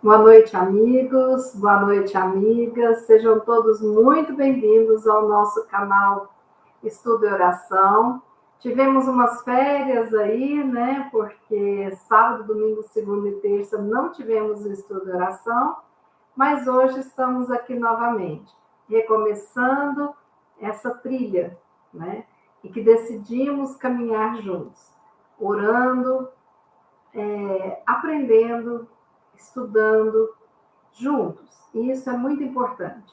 Boa noite, amigos. Boa noite, amigas. Sejam todos muito bem-vindos ao nosso canal Estudo e Oração. Tivemos umas férias aí, né? Porque sábado, domingo, segunda e terça não tivemos o Estudo e Oração, mas hoje estamos aqui novamente, recomeçando essa trilha, né? E que decidimos caminhar juntos, orando, aprendendo, estudando juntos. E isso é muito importante.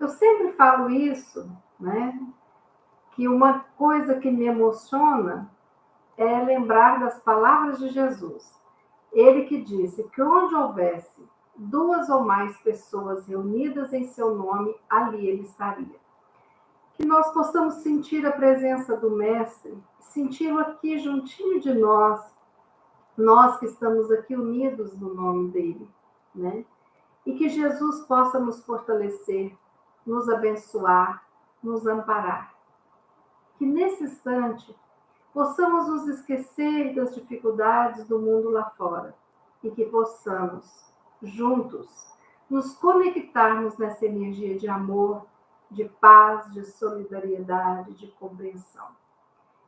Eu sempre falo isso, né? Que uma coisa que me emociona é lembrar das palavras de Jesus. Ele que disse que onde houvesse 2 ou mais pessoas reunidas em seu nome, ali ele estaria. Que nós possamos sentir a presença do Mestre, senti-lo aqui juntinho de nós que estamos aqui unidos no nome dele, né? E que Jesus possa nos fortalecer, nos abençoar, nos amparar. Que nesse instante possamos nos esquecer das dificuldades do mundo lá fora e que possamos, juntos, nos conectarmos nessa energia de amor, de paz, de solidariedade, de compreensão.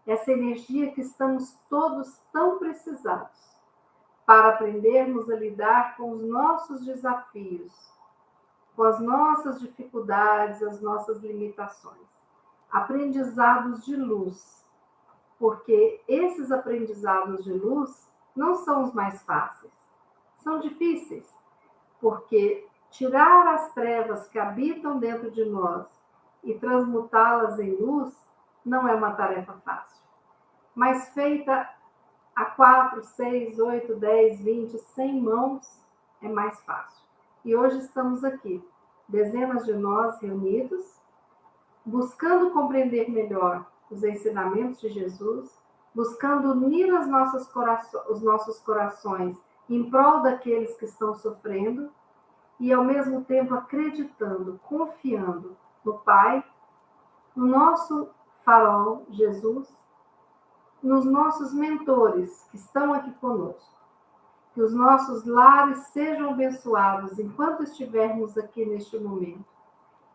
Essa energia que estamos todos tão precisados para aprendermos a lidar com os nossos desafios, com as nossas dificuldades, as nossas limitações. Aprendizados de luz, porque esses aprendizados de luz não são os mais fáceis, são difíceis, porque tirar as trevas que habitam dentro de nós e transmutá-las em luz não é uma tarefa fácil, mas feita a 4, 6, 8, 10, 20, 100 mãos é mais fácil. E hoje estamos aqui, dezenas de nós reunidos, buscando compreender melhor os ensinamentos de Jesus, buscando unir os nossos corações em prol daqueles que estão sofrendo e, ao mesmo tempo, acreditando, confiando no Pai, no nosso farol, Jesus, nos nossos mentores que estão aqui conosco. Que os nossos lares sejam abençoados enquanto estivermos aqui neste momento.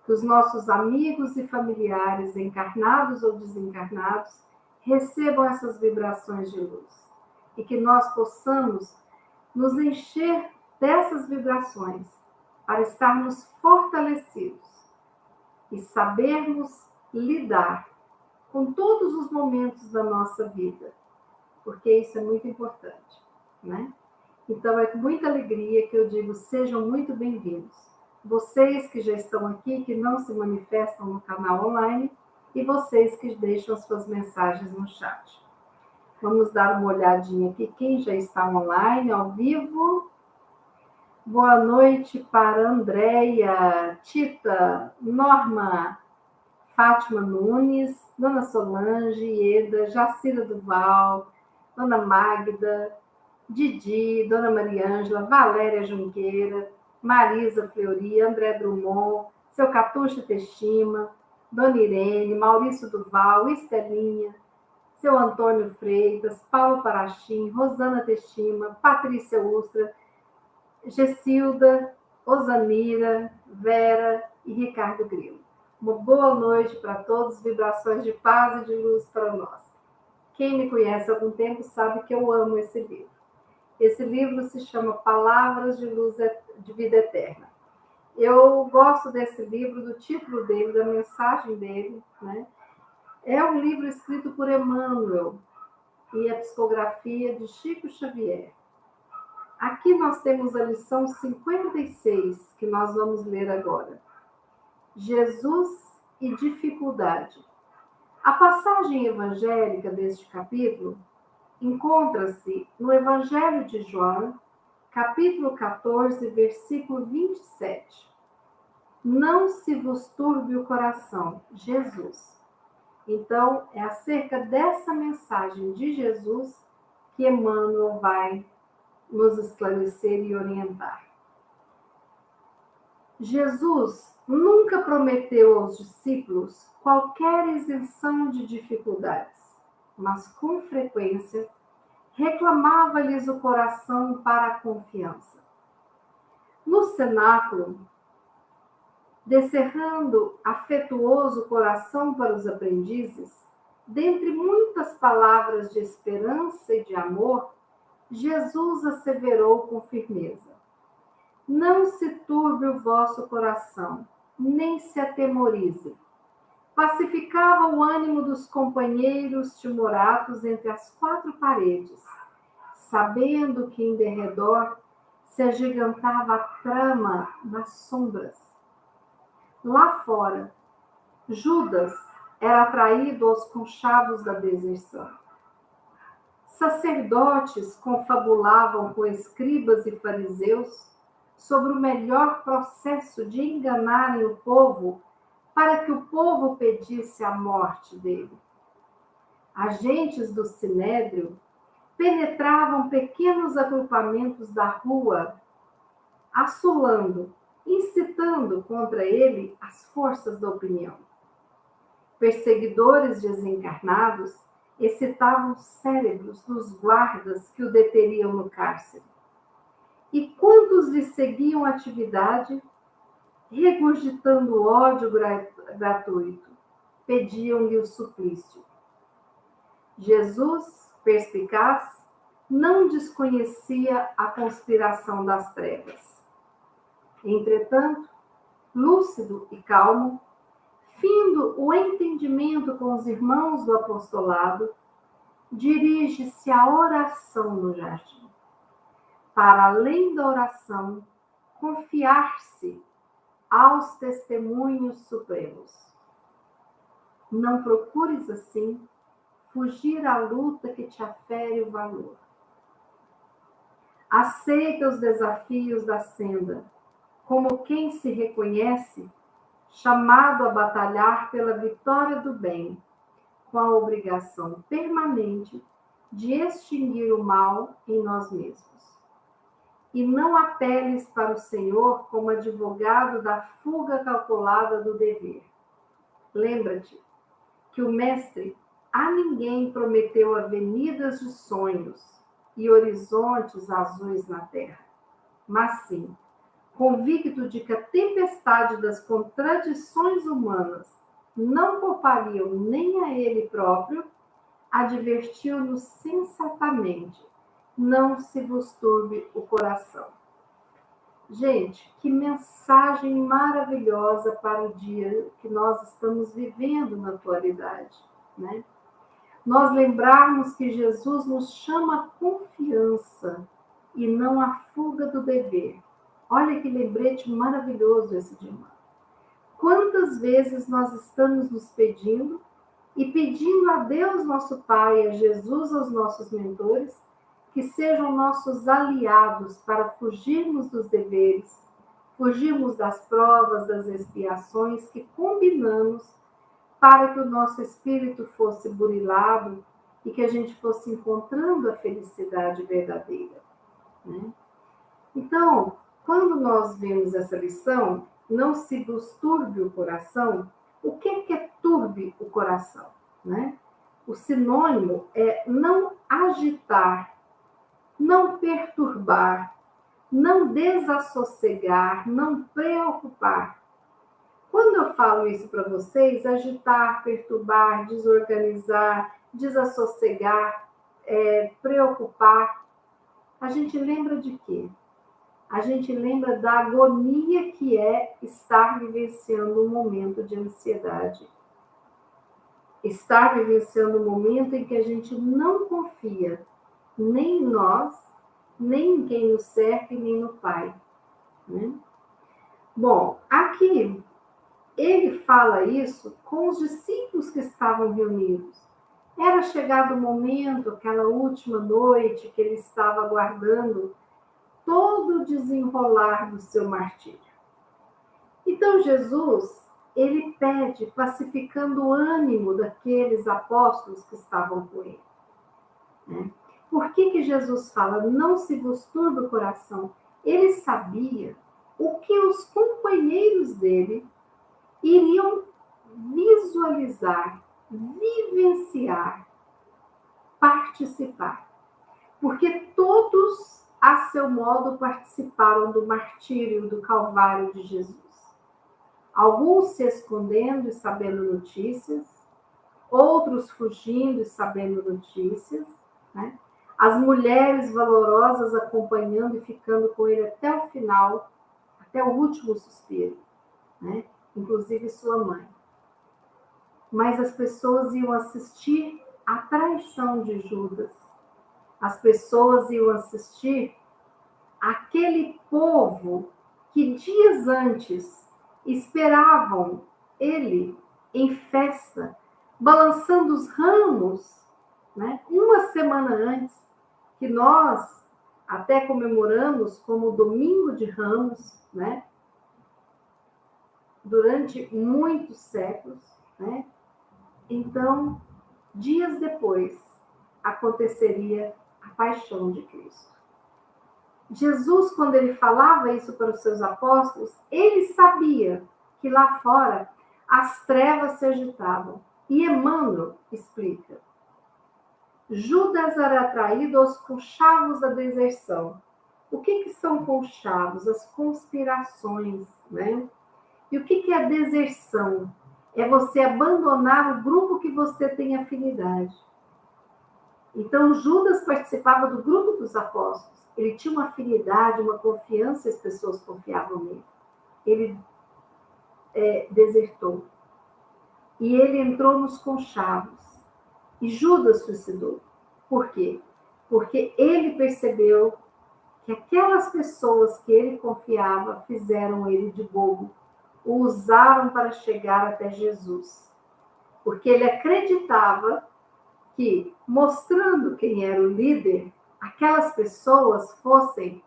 Que os nossos amigos e familiares, encarnados ou desencarnados, recebam essas vibrações de luz. E que nós possamos nos encher dessas vibrações para estarmos fortalecidos e sabermos lidar com todos os momentos da nossa vida, porque isso é muito importante, né? Então, é com muita alegria que eu digo, sejam muito bem-vindos. Vocês que já estão aqui, que não se manifestam no canal online, e vocês que deixam as suas mensagens no chat. Vamos dar uma olhadinha aqui, quem já está online, ao vivo. Boa noite para Andréia, Tita, Norma, Fátima Nunes, Dona Solange, Eda, Jacira Duval, Dona Magda, Didi, Dona Mariângela, Valéria Junqueira, Marisa Fleury, André Drummond, seu Catuxa Teixeira, Dona Irene, Maurício Duval, Estelinha, seu Antônio Freitas, Paulo Parachim, Rosana Teixeira, Patrícia Ustra, Gessilda, Osanira, Vera e Ricardo Grilo. Uma boa noite para todos, vibrações de paz e de luz para nós. Quem me conhece há algum tempo sabe que eu amo esse livro. Esse livro se chama Palavras de Luz de Vida Eterna. Eu gosto desse livro, do título dele, da mensagem dele, né? É um livro escrito por Emmanuel e a psicografia de Chico Xavier. Aqui nós temos a lição 56, que nós vamos ler agora. Jesus e dificuldade. A passagem evangélica deste capítulo encontra-se no Evangelho de João, capítulo 14, versículo 27. Não se vos turbe o coração, Jesus. Então, é acerca dessa mensagem de Jesus que Emmanuel vai nos esclarecer e orientar. Jesus nunca prometeu aos discípulos qualquer isenção de dificuldades, mas com frequência reclamava-lhes o coração para a confiança. No cenáculo, descerrando afetuoso coração para os aprendizes, dentre muitas palavras de esperança e de amor, Jesus asseverou com firmeza: não se turbe o vosso coração, nem se atemorize. Pacificava o ânimo dos companheiros timoratos entre as quatro paredes, sabendo que em derredor se agigantava a trama das sombras. Lá fora, Judas era atraído aos conchavos da deserção. Sacerdotes confabulavam com escribas e fariseus sobre o melhor processo de enganarem o povo para que o povo pedisse a morte dele. Agentes do sinédrio penetravam pequenos agrupamentos da rua, assolando, incitando contra ele as forças da opinião. Perseguidores desencarnados excitavam os cérebros dos guardas que o deteriam no cárcere. E quantos lhe seguiam a atividade, regurgitando ódio gratuito, pediam-lhe o suplício. Jesus, perspicaz, não desconhecia a conspiração das trevas. Entretanto, lúcido e calmo, findo o entendimento com os irmãos do apostolado, dirige-se à oração no jardim. Para além da oração, confiar-se aos testemunhos supremos. Não procures, assim, fugir à luta que te afere o valor. Aceita os desafios da senda, como quem se reconhece chamado a batalhar pela vitória do bem, com a obrigação permanente de extinguir o mal em nós mesmos. E não apeles para o Senhor como advogado da fuga calculada do dever. Lembra-te que o Mestre a ninguém prometeu avenidas de sonhos e horizontes azuis na terra, mas sim, convicto de que a tempestade das contradições humanas não poupariam nem a ele próprio, advertiu-nos sensatamente: não se vos turbe o coração. Gente, que mensagem maravilhosa para o dia que nós estamos vivendo na atualidade, né? Nós lembrarmos que Jesus nos chama a confiança e não a fuga do dever. Olha que lembrete maravilhoso esse de Emmanuel. Quantas vezes nós estamos nos pedindo e pedindo a Deus, nosso Pai, a Jesus, aos nossos mentores, que sejam nossos aliados para fugirmos dos deveres, fugirmos das provas, das expiações que combinamos para que o nosso espírito fosse burilado e que a gente fosse encontrando a felicidade verdadeira, né? Então, quando nós vemos essa lição, não se vos turbe o coração. O que é turbe o coração, né? O sinônimo é não agitar, não perturbar, não desassossegar, não preocupar. Quando eu falo isso para vocês, agitar, perturbar, desorganizar, desassossegar, preocupar, a gente lembra de quê? A gente lembra da agonia que é estar vivenciando um momento de ansiedade. Estar vivenciando um momento em que a gente não confia nem em nós, nem em quem nos cerca e nem no Pai, né? Bom, aqui ele fala isso com os discípulos que estavam reunidos. Era chegado o momento, aquela última noite, que ele estava aguardando todo o desenrolar do seu martírio. Então Jesus, ele pede, pacificando o ânimo daqueles apóstolos que estavam com ele, né? Por que Jesus fala, não se vos turbe o coração? Ele sabia o que os companheiros dele iriam visualizar, vivenciar, participar. Porque todos a seu modo, participaram do martírio do Calvário de Jesus. Alguns se escondendo e sabendo notícias, outros fugindo e sabendo notícias, né? As mulheres valorosas acompanhando e ficando com ele até o final, até o último suspiro, né? Inclusive sua mãe. Mas as pessoas iam assistir à traição de Judas. As pessoas iam assistir aquele povo que dias antes esperavam ele em festa, balançando os ramos, né? Uma semana antes, que nós até comemoramos como Domingo de Ramos, né? Durante muitos séculos, né? Então, dias depois, aconteceria a paixão de Cristo. Jesus, quando ele falava isso para os seus apóstolos, ele sabia que lá fora as trevas se agitavam. E Emmanuel explica: Judas era traído aos conchavos da deserção. O que são conchavos? As conspirações, né? E o que é a deserção? É você abandonar o grupo que você tem afinidade. Então, Judas participava do grupo dos apóstolos. Ele tinha uma afinidade, uma confiança, as pessoas confiavam nele. Ele desertou. E ele entrou nos conchavos. E Judas suicidou. Por quê? Porque ele percebeu que aquelas pessoas que ele confiava fizeram ele de bobo, o usaram para chegar até Jesus. Porque ele acreditava que, mostrando quem era o líder, aquelas pessoas fossem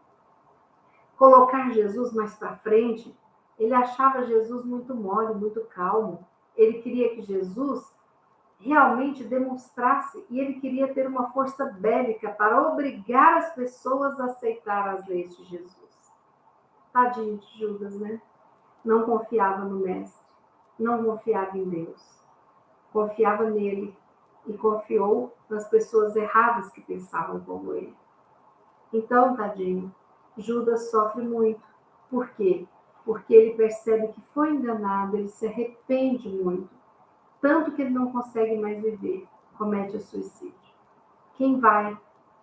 colocar Jesus mais para frente. Ele achava Jesus muito mole, muito calmo. Ele queria que Jesus realmente demonstrasse, e ele queria ter uma força bélica para obrigar as pessoas a aceitar as leis de Jesus. Tadinho de Judas, né? Não confiava no mestre, não confiava em Deus. Confiava nele e confiou nas pessoas erradas que pensavam como ele. Então, tadinho, Judas sofre muito. Por quê? Porque ele percebe que foi enganado, ele se arrepende muito. Tanto que ele não consegue mais viver, comete o suicídio. Quem vai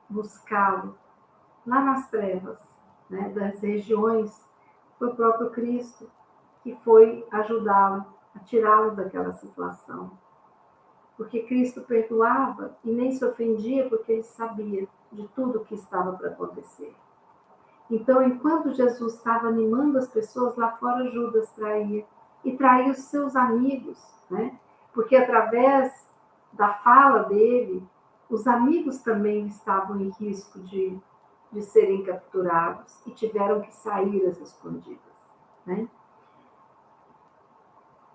buscá-lo lá nas trevas, né, das regiões, foi o próprio Cristo, que foi ajudá-lo, a tirá-lo daquela situação. Porque Cristo perdoava e nem se ofendia, porque ele sabia de tudo o que estava para acontecer. Então, enquanto Jesus estava animando as pessoas, lá fora Judas traía. E traía os seus amigos, né? Porque através da fala dele, os amigos também estavam em risco de serem capturados e tiveram que sair às escondidas, né?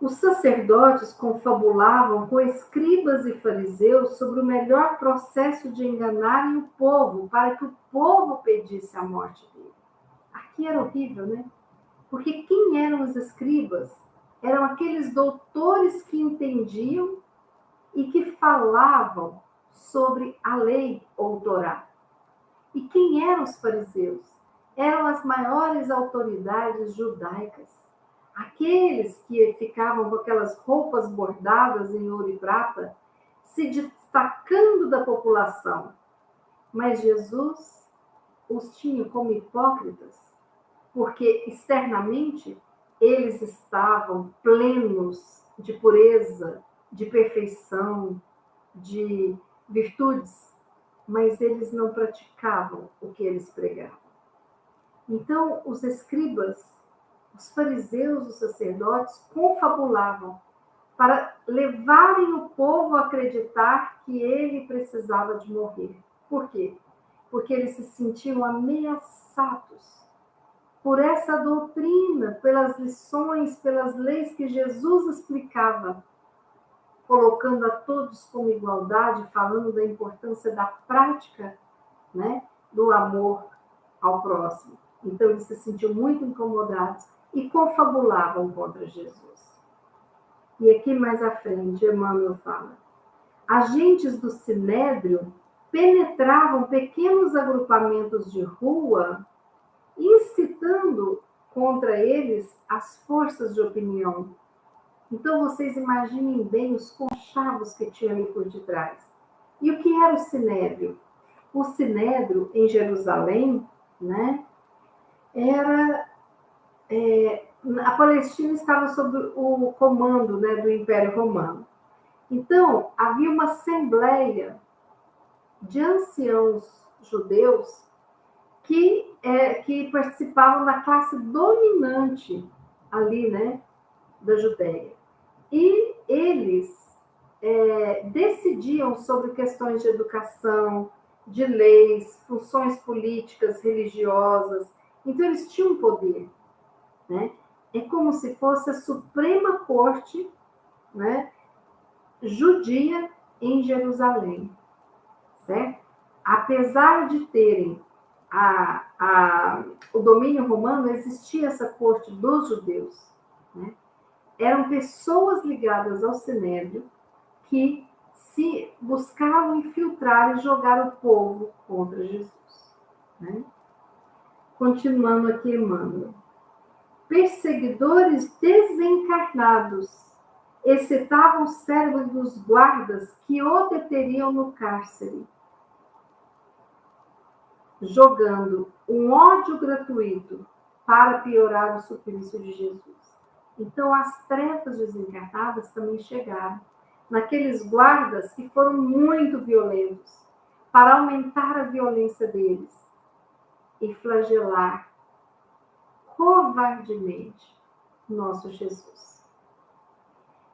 Os sacerdotes confabulavam com escribas e fariseus sobre o melhor processo de enganarem o povo, para que o povo pedisse a morte dele. Aqui era horrível, né? Porque quem eram os escribas? Eram aqueles doutores que entendiam e que falavam sobre a lei ou Torá. E quem eram os fariseus? Eram as maiores autoridades judaicas. Aqueles que ficavam com aquelas roupas bordadas em ouro e prata, se destacando da população. Mas Jesus os tinha como hipócritas, porque externamente eles estavam plenos de pureza, de perfeição, de virtudes, mas eles não praticavam o que eles pregavam. Então, os escribas, os fariseus, os sacerdotes confabulavam para levarem o povo a acreditar que ele precisava de morrer. Por quê? Porque eles se sentiam ameaçados por essa doutrina, pelas lições, pelas leis que Jesus explicava, colocando a todos com igualdade, falando da importância da prática, né, do amor ao próximo. Então, eles se sentiam muito incomodados e confabulavam contra Jesus. E aqui mais à frente, Emmanuel fala: agentes do Sinédrio penetravam pequenos agrupamentos de rua, incitando contra eles as forças de opinião. Então, vocês imaginem bem os conchavos que tinha ali por detrás. E o que era o Sinédrio? O Sinédrio, em Jerusalém, né, era... a Palestina estava sob o comando, né, do Império Romano. Então, havia uma assembleia de anciãos judeus que participavam da classe dominante ali, né, da Judéia. E eles decidiam sobre questões de educação, de leis, funções políticas, religiosas. Então, eles tinham poder, né? É como se fosse a Suprema Corte, né, judia em Jerusalém, certo? Apesar de terem o domínio romano, existia essa corte dos judeus, né? Eram pessoas ligadas ao Sinédrio que se buscavam infiltrar e jogar o povo contra Jesus, né? Continuando aqui, Emmanuel. Perseguidores desencarnados excitavam o cérebro dos guardas que o deteriam no cárcere, jogando um ódio gratuito para piorar o suplício de Jesus. Então, as trevas desencarnadas também chegaram naqueles guardas que foram muito violentos, para aumentar a violência deles e flagelar covardemente nosso Jesus.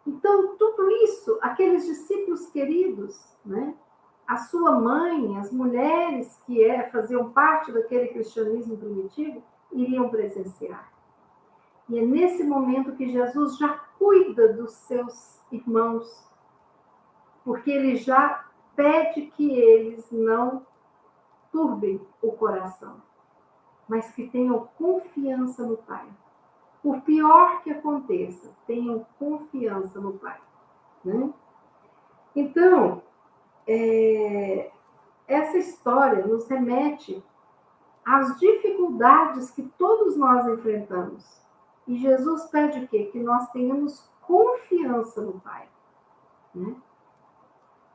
Então, tudo isso, aqueles discípulos queridos, né? A sua mãe, as mulheres que faziam parte daquele cristianismo primitivo, iriam presenciar. E é nesse momento que Jesus já cuida dos seus irmãos, porque ele já pede que eles não turbem o coração, mas que tenham confiança no Pai. Por pior que aconteça, tenham confiança no Pai, né? Então, essa história nos remete às dificuldades que todos nós enfrentamos. E Jesus pede o quê? Que nós tenhamos confiança no Pai, né?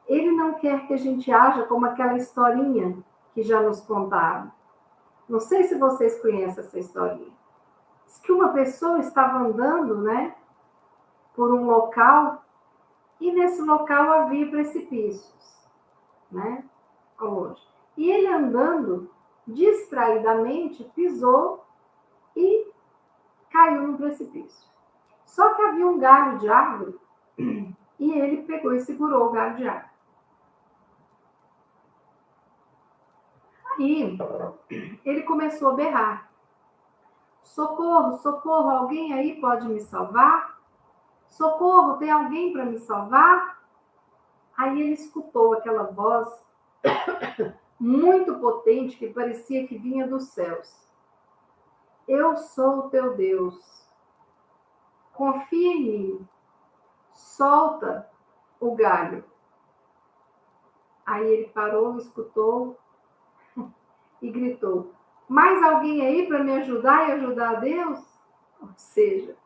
Ele não quer que a gente haja como aquela historinha que já nos contaram. Não sei se vocês conhecem essa historinha. Diz que uma pessoa estava andando, né, por um local, e nesse local havia precipícios, né, ao longe. E ele andando, distraidamente, pisou e caiu no precipício. Só que havia um galho de árvore, e ele pegou e segurou o galho de árvore. Aí, ele começou a berrar. Socorro, socorro, alguém aí pode me salvar? Socorro, tem alguém para me salvar? Aí ele escutou aquela voz muito potente que parecia que vinha dos céus. Eu sou o teu Deus. Confia em mim. Solta o galho. Aí ele parou, escutou e gritou: mais alguém aí para me ajudar e ajudar a Deus? Ou seja,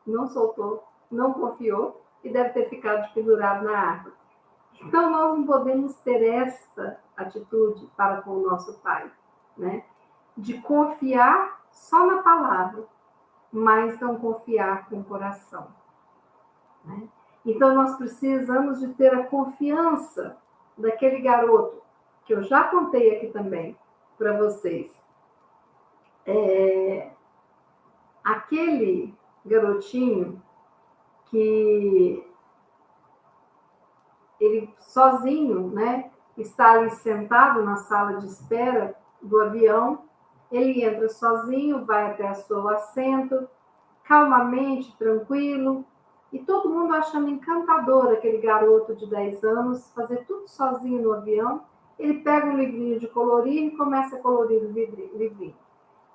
não soltou, não confiou e deve ter ficado pendurado na árvore. Então, nós não podemos ter esta atitude para com o nosso Pai, né? De confiar só na palavra, mas não confiar com o coração, né? Então, nós precisamos de ter a confiança daquele garoto, que eu já contei aqui também para vocês. Aquele garotinho que ele sozinho, né, está ali sentado na sala de espera do avião, ele entra sozinho, vai até o seu assento, calmamente, tranquilo, e todo mundo achando encantador aquele garoto de 10 anos, fazer tudo sozinho no avião. Ele pega um livrinho de colorir e começa a colorir o livrinho.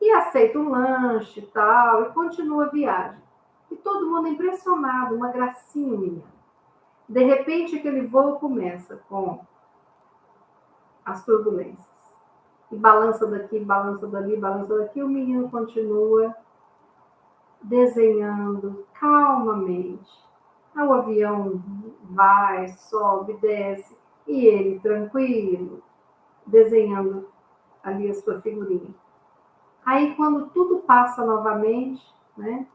E aceita um lanche e tal, e continua a viagem. E todo mundo impressionado, uma gracinha, menina. De repente, aquele voo começa com as turbulências. E balança daqui, balança dali, balança daqui, o menino continua desenhando calmamente. O avião vai, sobe, desce, e ele tranquilo, desenhando ali a sua figurinha. Aí, quando tudo passa novamente, né,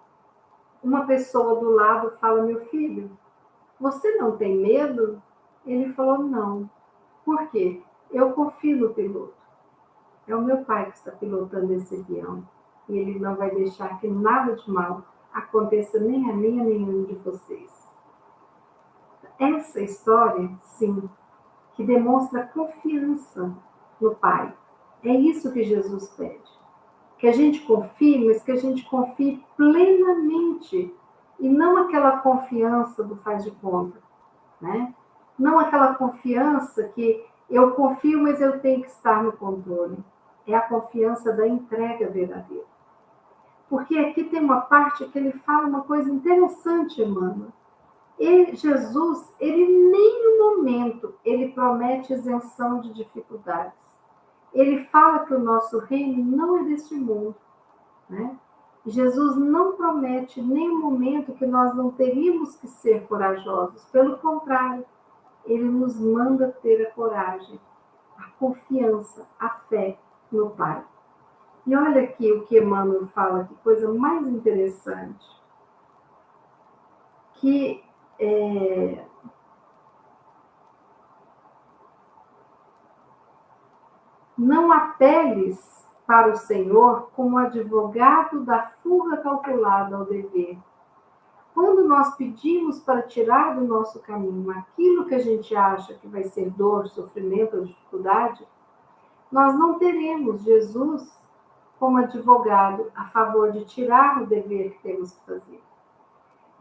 uma pessoa do lado fala: meu filho, você não tem medo? Ele falou: não. Por quê? Eu confio no piloto. É o meu pai que está pilotando esse avião. E ele não vai deixar que nada de mal aconteça nem a mim, nem a nenhum de vocês. Essa história, sim, que demonstra confiança no Pai. É isso que Jesus pede. Que a gente confie, mas que a gente confie plenamente. E não aquela confiança do faz de conta, né? Não aquela confiança que eu confio, mas eu tenho que estar no controle. É a confiança da entrega verdadeira. Porque aqui tem uma parte que ele fala uma coisa interessante, Emmanuel. E Jesus, ele nem no momento, ele promete isenção de dificuldades. Ele fala que o nosso reino não é deste mundo, né? Jesus não promete em nenhum momento que nós não teríamos que ser corajosos. Pelo contrário, ele nos manda ter a coragem, a confiança, a fé no Pai. E olha aqui o que Emmanuel fala, que coisa mais interessante. Que não apeles para o Senhor como advogado da fuga calculada ao dever. Quando nós pedimos para tirar do nosso caminho aquilo que a gente acha que vai ser dor, sofrimento ou dificuldade, nós não teremos Jesus como advogado a favor de tirar o dever que temos que fazer.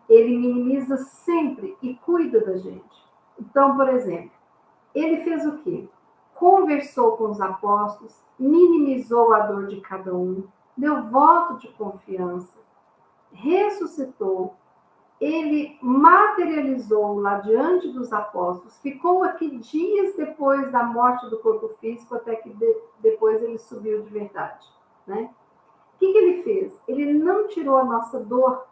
Ele minimiza sempre e cuida da gente. Então, por exemplo, ele fez o quê? Conversou com os apóstolos, minimizou a dor de cada um, deu voto de confiança, ressuscitou, ele materializou lá diante dos apóstolos, ficou aqui dias depois da morte do corpo físico, até que depois ele subiu de verdade, né? O que ele fez? Ele não tirou a nossa dor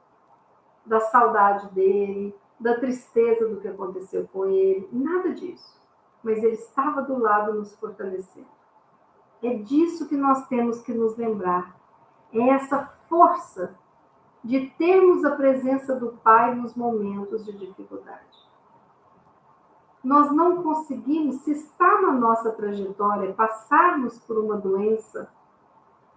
da saudade dele, da tristeza do que aconteceu com ele, nada disso. Mas ele estava do lado nos fortalecendo. É disso que nós temos que nos lembrar. É essa força de termos a presença do Pai nos momentos de dificuldade. Nós não conseguimos, se está na nossa trajetória, passarmos por uma doença,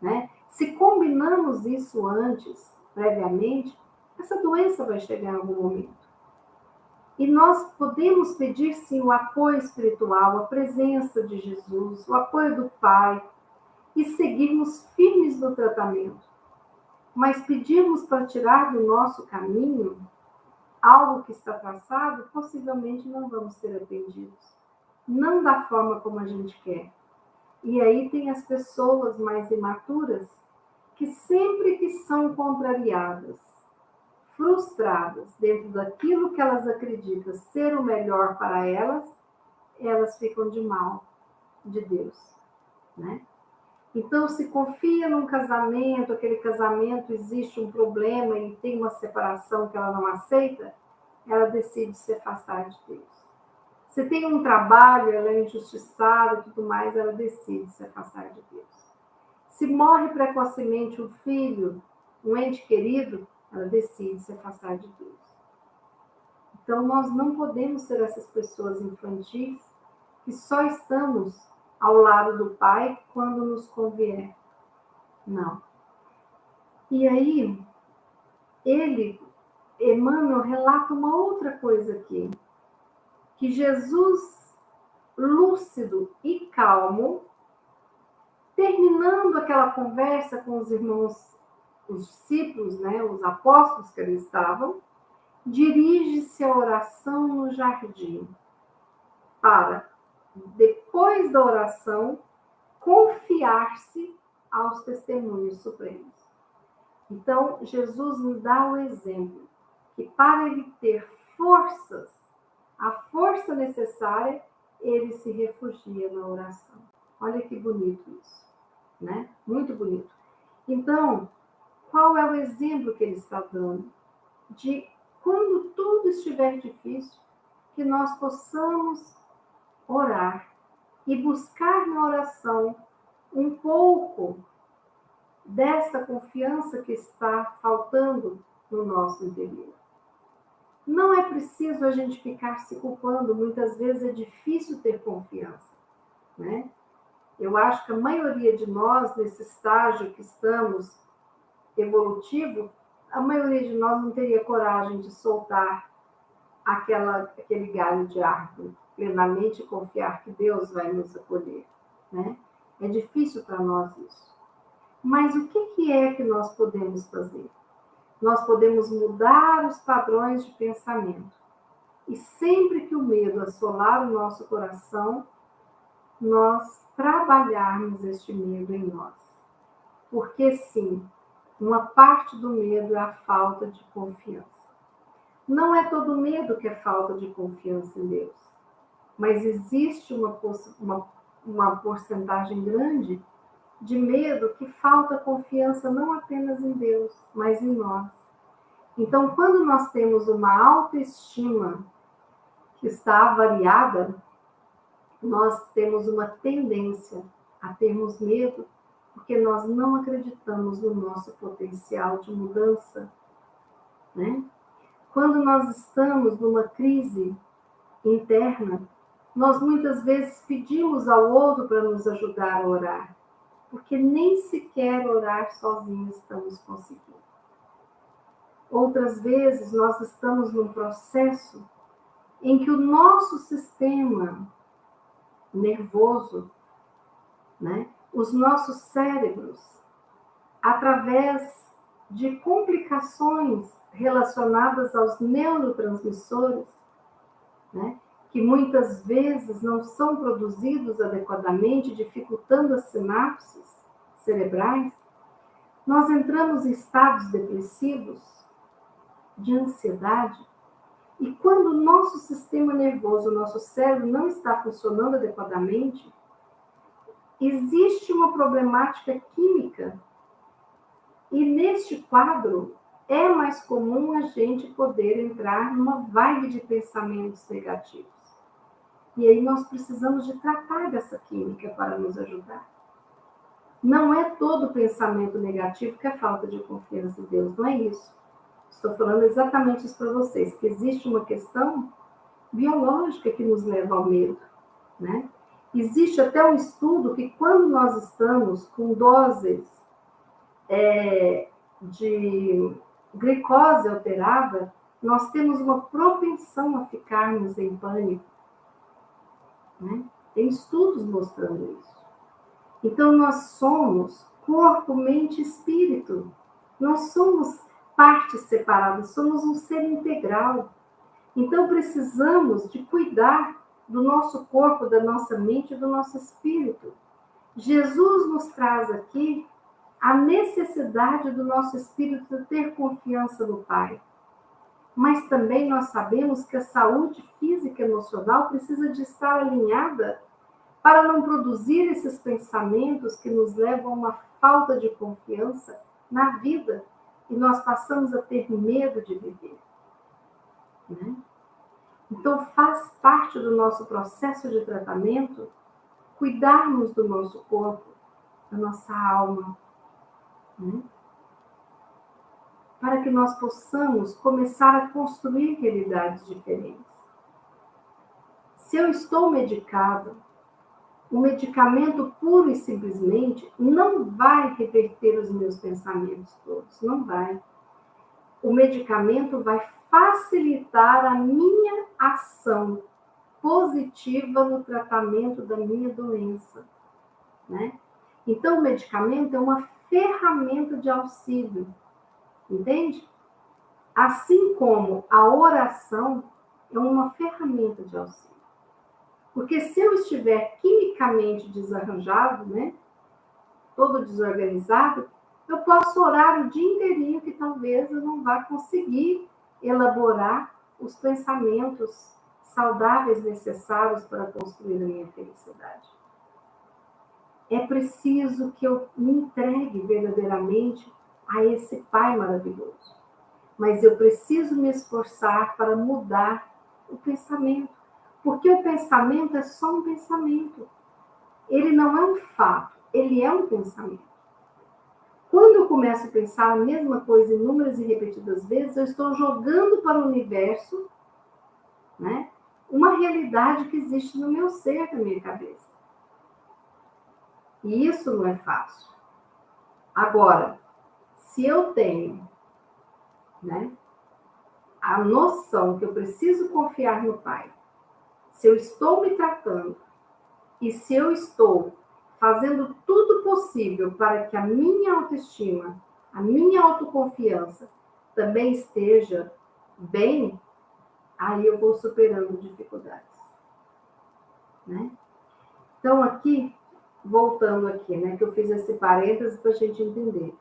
né? Se combinamos isso antes, previamente, essa doença vai chegar em algum momento. E nós podemos pedir, sim, o apoio espiritual, a presença de Jesus, o apoio do Pai, e seguirmos firmes no tratamento. Mas pedirmos para tirar do nosso caminho algo que está traçado, possivelmente não vamos ser atendidos. Não da forma como a gente quer. E aí tem as pessoas mais imaturas que sempre que são contrariadas, frustradas dentro daquilo que elas acreditam ser o melhor para elas, elas ficam de mal de Deus, né? Então, se confia num casamento, aquele casamento existe um problema e tem uma separação que ela não aceita, ela decide se afastar de Deus. Se tem um trabalho, ela é injustiçada e tudo mais, ela decide se afastar de Deus. Se morre precocemente um filho, um ente querido, ela decide se afastar de Deus. Então, nós não podemos ser essas pessoas infantis que só estamos ao lado do Pai quando nos convier. Não. E aí, Emmanuel relata uma outra coisa aqui, que Jesus, lúcido e calmo, terminando aquela conversa com os irmãos, os discípulos, né, os apóstolos que ali estavam, dirige-se à oração no jardim, para, depois da oração, confiar-se aos testemunhos supremos. Então, Jesus nos dá o exemplo que para ele ter forças, a força necessária, ele se refugia na oração. Olha que bonito isso, né? Muito bonito. Então, qual é o exemplo que ele está dando? De quando tudo estiver difícil, que nós possamos orar e buscar na oração um pouco dessa confiança que está faltando no nosso interior. Não é preciso a gente ficar se culpando, muitas vezes é difícil ter confiança, né? Eu acho que a maioria de nós, nesse estágio que estamos evolutivo, a maioria de nós não teria coragem de soltar aquele galho de árvore, plenamente confiar que Deus vai nos acolher, né? É difícil para nós isso. Mas o que é que nós podemos fazer? Nós podemos mudar os padrões de pensamento. E sempre que o medo assolar o nosso coração, nós trabalharmos este medo em nós. Porque sim, uma parte do medo é a falta de confiança. Não é todo medo que é falta de confiança em Deus, mas existe uma porcentagem grande de medo que falta confiança não apenas em Deus, mas em nós. Então, quando nós temos uma autoestima que está avariada, nós temos uma tendência a termos medo, porque nós não acreditamos no nosso potencial de mudança, né? Quando nós estamos numa crise interna, nós muitas vezes pedimos ao outro para nos ajudar a orar, porque nem sequer orar sozinhos estamos conseguindo. Outras vezes nós estamos num processo em que o nosso sistema nervoso, né, os nossos cérebros, através de complicações relacionadas aos neurotransmissores, né, que muitas vezes não são produzidos adequadamente, dificultando as sinapses cerebrais, nós entramos em estados depressivos, de ansiedade, e quando o nosso sistema nervoso, o nosso cérebro não está funcionando adequadamente, existe uma problemática química. E neste quadro, é mais comum a gente poder entrar numa vibe de pensamentos negativos. E aí nós precisamos de tratar dessa química para nos ajudar. Não é todo pensamento negativo que é falta de confiança em Deus, não é isso. Estou falando exatamente isso para vocês, que existe uma questão biológica que nos leva ao medo, né? Existe até um estudo que quando nós estamos com doses de glicose alterada, nós temos uma propensão a ficarmos em pânico, né? Tem estudos mostrando isso. Então, nós somos corpo, mente e espírito. Não somos partes separadas, somos um ser integral. Então, precisamos de cuidar do nosso corpo, da nossa mente e do nosso espírito. Jesus nos traz aqui a necessidade do nosso espírito ter confiança no Pai. Mas também nós sabemos que a saúde física e emocional precisa de estar alinhada para não produzir esses pensamentos que nos levam a uma falta de confiança na vida e nós passamos a ter medo de viver, né? Então, faz parte do nosso processo de tratamento cuidarmos do nosso corpo, da nossa alma, né? Para que nós possamos começar a construir realidades diferentes. Se eu estou medicado, o medicamento puro e simplesmente não vai reverter os meus pensamentos todos, não vai. O medicamento vai facilitar a minha ação positiva no tratamento da minha doença, né? Então, o medicamento é uma ferramenta de auxílio, entende? Assim como a oração é uma ferramenta de auxílio. Porque se eu estiver quimicamente desarranjado, né, todo desorganizado, eu posso orar o dia inteirinho que talvez eu não vá conseguir elaborar os pensamentos saudáveis necessários para construir a minha felicidade. É preciso que eu me entregue verdadeiramente a esse Pai maravilhoso. Mas eu preciso me esforçar para mudar o pensamento. Porque o pensamento é só um pensamento. Ele não é um fato, ele é um pensamento. Quando eu começo a pensar a mesma coisa inúmeras e repetidas vezes, eu estou jogando para o universo, né, uma realidade que existe no meu ser, na minha cabeça. E isso não é fácil. Agora, se eu tenho, né, a noção que eu preciso confiar no Pai, se eu estou me tratando e se eu estou fazendo tudo possível para que a minha autoestima, a minha autoconfiança também esteja bem, aí eu vou superando dificuldades, né? Então aqui, voltando aqui, né, que eu fiz esse parêntese para a gente entender.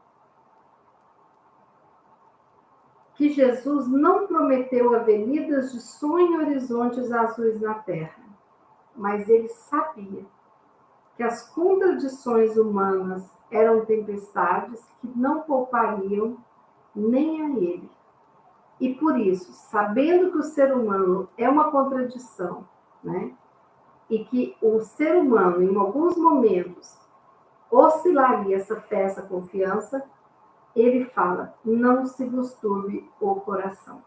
Que Jesus não prometeu avenidas de sonho e horizontes azuis na terra, mas ele sabia que as contradições humanas eram tempestades que não poupariam nem a ele. E por isso, sabendo que o ser humano é uma contradição, né? E que o ser humano, em alguns momentos, oscilaria essa fé, essa confiança, ele fala, não se vos turbe o coração.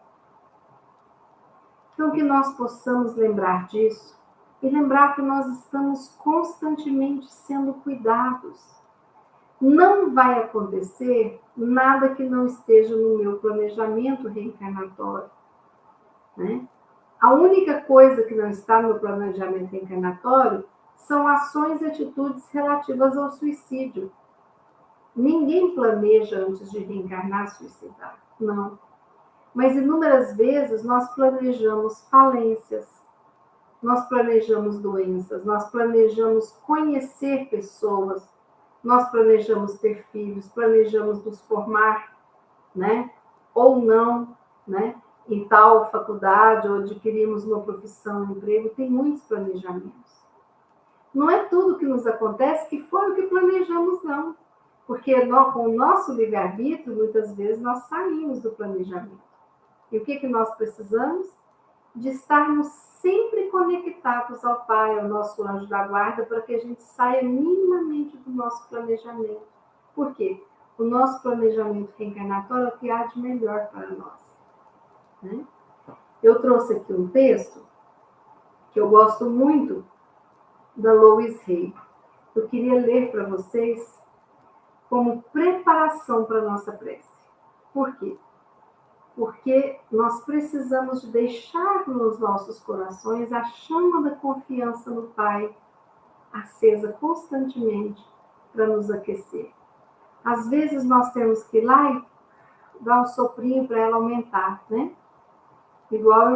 Então, que nós possamos lembrar disso e lembrar que nós estamos constantemente sendo cuidados. Não vai acontecer nada que não esteja no meu planejamento reencarnatório, né? A única coisa que não está no meu planejamento reencarnatório são ações e atitudes relativas ao suicídio. Ninguém planeja antes de reencarnar suicidar, não. Mas inúmeras vezes nós planejamos falências, nós planejamos doenças, nós planejamos conhecer pessoas, nós planejamos ter filhos, planejamos nos formar, né? Ou não, né? Em tal faculdade, ou adquirimos uma profissão, um emprego, tem muitos planejamentos. Não é tudo que nos acontece que foi o que planejamos, não. Porque nós, com o nosso livre-arbítrio, muitas vezes nós saímos do planejamento. E o que nós precisamos? De estarmos sempre conectados ao Pai, ao nosso anjo da guarda, para que a gente saia minimamente do nosso planejamento. Por quê? O nosso planejamento reencarnatório é o que há de melhor para nós, né? Eu trouxe aqui um texto que eu gosto muito, da Louise Hay. Eu queria ler para vocês como preparação para a nossa prece. Por quê? Porque nós precisamos de deixar nos nossos corações a chama da confiança no Pai acesa constantemente para nos aquecer. Às vezes nós temos que ir lá e dar um soprinho para ela aumentar, né? Igual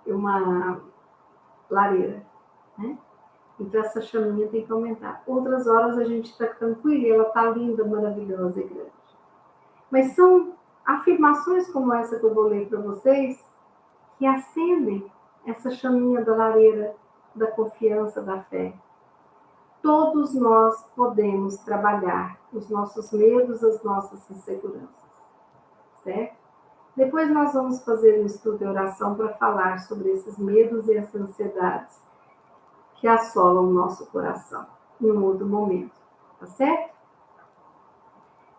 uma lareira, né? Então essa chaminha tem que aumentar. Outras horas a gente está tranquilo e ela está linda, maravilhosa e grande. Mas são afirmações como essa que eu vou ler para vocês que acendem essa chaminha da lareira, da confiança, da fé. Todos nós podemos trabalhar os nossos medos, as nossas inseguranças, certo? Depois nós vamos fazer um estudo de oração para falar sobre esses medos e essas ansiedades que assolam o nosso coração em um outro momento, tá certo?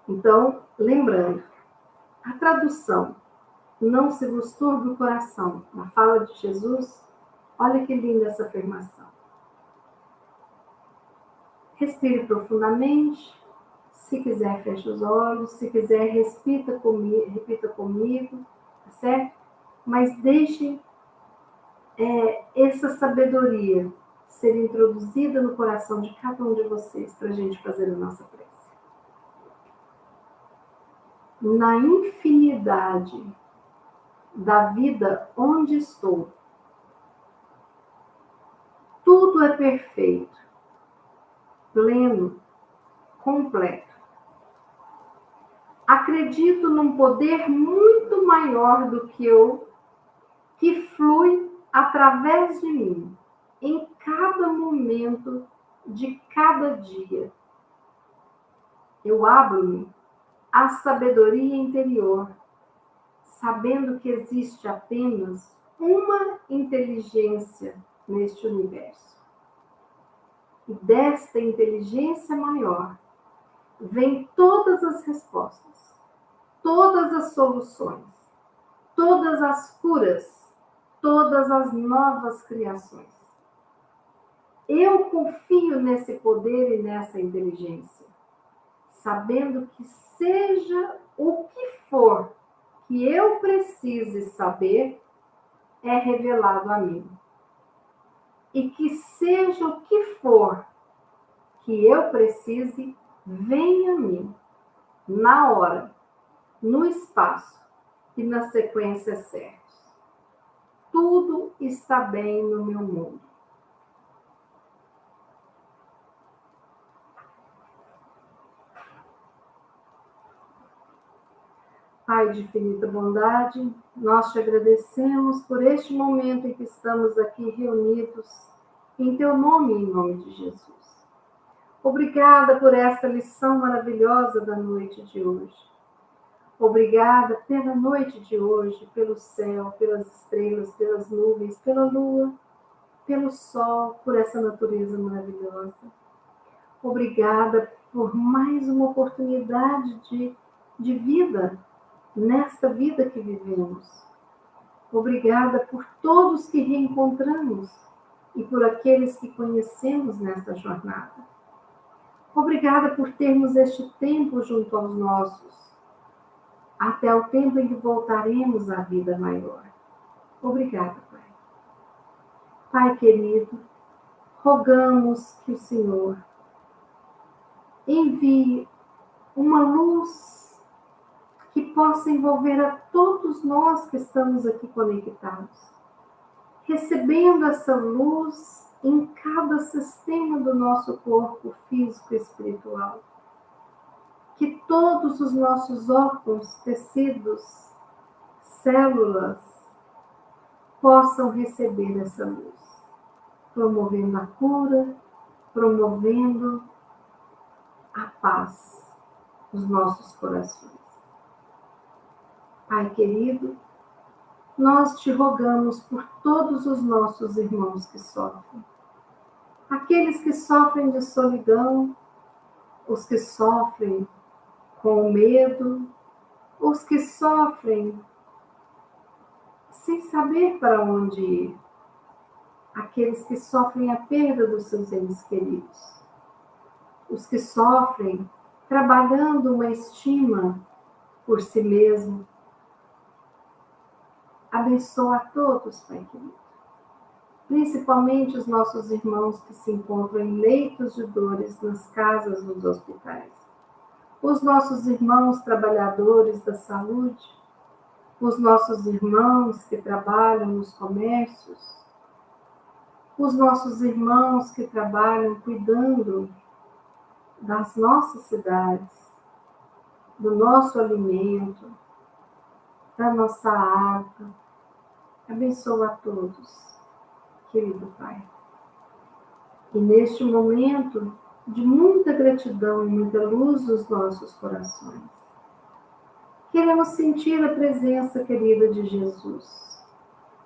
Então, lembrando, a tradução, não se vos turbe o coração, na fala de Jesus, olha que linda essa afirmação. Respire profundamente, se quiser feche os olhos, se quiser repita comigo, tá certo? Mas deixe essa sabedoria ser introduzida no coração de cada um de vocês para a gente fazer a nossa prece. Na infinidade da vida onde estou, tudo é perfeito, pleno, completo. Acredito num poder muito maior do que eu que flui através de mim, em cada momento de cada dia. Eu abro-me à sabedoria interior, sabendo que existe apenas uma inteligência neste universo. E desta inteligência maior vêm todas as respostas, todas as soluções, todas as curas, todas as novas criações. Eu confio nesse poder e nessa inteligência, sabendo que seja o que for que eu precise saber, é revelado a mim. E que seja o que for que eu precise, venha a mim, na hora, no espaço e na sequência certos. Tudo está bem no meu mundo. Pai de infinita bondade, nós te agradecemos por este momento em que estamos aqui reunidos em teu nome e em nome de Jesus. Obrigada por esta lição maravilhosa da noite de hoje. Obrigada pela noite de hoje, pelo céu, pelas estrelas, pelas nuvens, pela lua, pelo sol, por essa natureza maravilhosa. Obrigada por mais uma oportunidade de vida, nesta vida que vivemos. Obrigada por todos que reencontramos e por aqueles que conhecemos nesta jornada. Obrigada por termos este tempo junto aos nossos, até o tempo em que voltaremos à vida maior. Obrigada, Pai. Pai querido, rogamos que o Senhor envie uma luz que possa envolver a todos nós que estamos aqui conectados, recebendo essa luz em cada sistema do nosso corpo físico e espiritual. Que todos os nossos órgãos, tecidos, células possam receber essa luz, promovendo a cura, promovendo a paz nos nossos corações. Pai querido, nós te rogamos por todos os nossos irmãos que sofrem. Aqueles que sofrem de solidão, os que sofrem com medo, os que sofrem sem saber para onde ir, aqueles que sofrem a perda dos seus entes queridos, os que sofrem trabalhando uma estima por si mesmo. Abençoa a todos, Pai querido, principalmente os nossos irmãos que se encontram em leitos de dores nas casas, nos hospitais, os nossos irmãos trabalhadores da saúde, os nossos irmãos que trabalham nos comércios, os nossos irmãos que trabalham cuidando das nossas cidades, do nosso alimento, da nossa água. Abençoa a todos, querido Pai. E neste momento de muita gratidão e muita luz nos nossos corações, queremos sentir a presença querida de Jesus,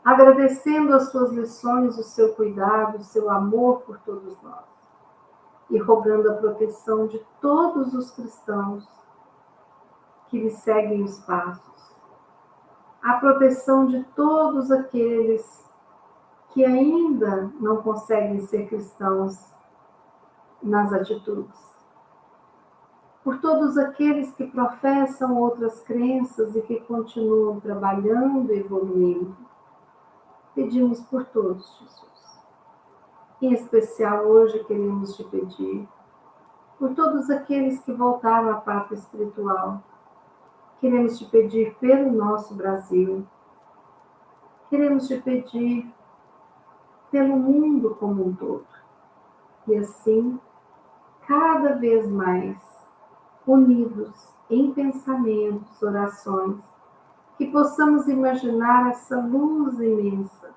agradecendo as suas lições, o seu cuidado, o seu amor por todos nós, e rogando a proteção de todos os cristãos que lhe seguem os passos, a proteção de todos aqueles que ainda não conseguem ser cristãos nas atitudes, por todos aqueles que professam outras crenças e que continuam trabalhando e evoluindo. Pedimos por todos, Jesus. Em especial hoje queremos te pedir por todos aqueles que voltaram à pátria espiritual. Queremos te pedir pelo nosso Brasil. Queremos te pedir pelo mundo como um todo. E assim, cada vez mais unidos em pensamentos, orações, que possamos imaginar essa luz imensa,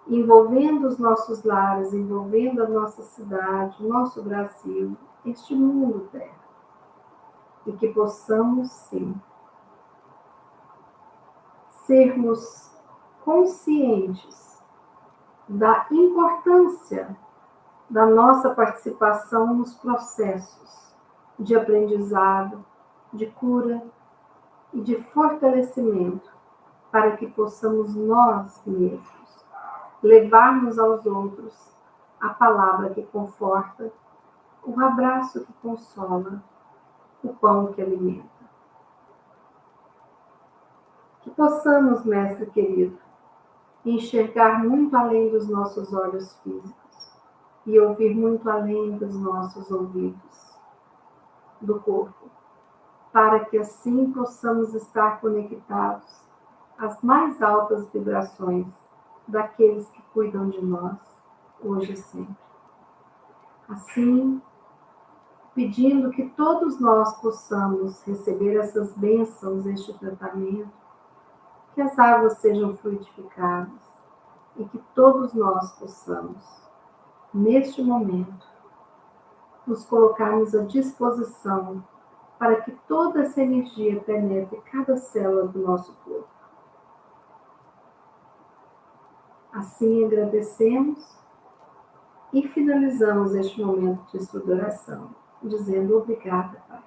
envolvendo os nossos lares, envolvendo a nossa cidade, o nosso Brasil, este mundo Terra. E que possamos, sim, sermos conscientes da importância da nossa participação nos processos de aprendizado, de cura e de fortalecimento, para que possamos nós mesmos levarmos aos outros a palavra que conforta, o abraço que consola, o pão que alimenta. Que possamos, mestre querido, enxergar muito além dos nossos olhos físicos e ouvir muito além dos nossos ouvidos, do corpo, para que assim possamos estar conectados às mais altas vibrações daqueles que cuidam de nós, hoje e sempre. Assim, pedindo que todos nós possamos receber essas bênçãos, este tratamento, que as águas sejam fluidificadas e que todos nós possamos, neste momento, nos colocarmos à disposição para que toda essa energia penetre cada célula do nosso corpo. Assim agradecemos e finalizamos este momento de estudo e oração, dizendo obrigada, Pai.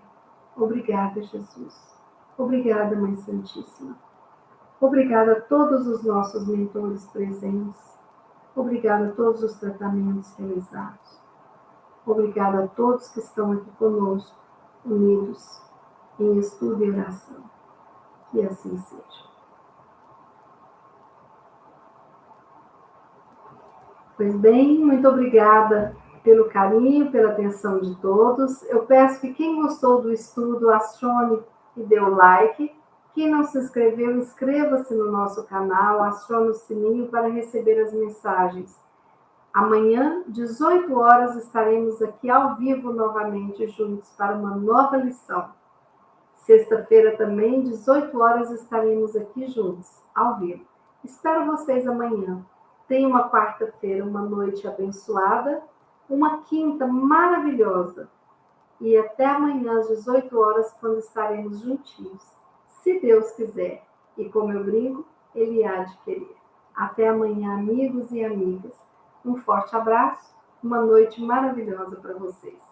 Obrigada, Jesus. Obrigada, Mãe Santíssima. Obrigada a todos os nossos mentores presentes. Obrigada a todos os tratamentos realizados. Obrigada a todos que estão aqui conosco, unidos em estudo e oração. Que assim seja. Pois bem, muito obrigada pelo carinho, pela atenção de todos. Eu peço que quem gostou do estudo, acione e dê o like. Quem não se inscreveu, inscreva-se no nosso canal, acione o sininho para receber as mensagens. Amanhã, 18 horas, estaremos aqui ao vivo novamente juntos para uma nova lição. Sexta-feira também, 18 horas, estaremos aqui juntos, ao vivo. Espero vocês amanhã. Tenha uma quarta-feira, uma noite abençoada, uma quinta maravilhosa. E até amanhã, às 18 horas, quando estaremos juntinhos. Se Deus quiser. E como eu brinco, Ele há de querer. Até amanhã, amigos e amigas. Um forte abraço, uma noite maravilhosa para vocês.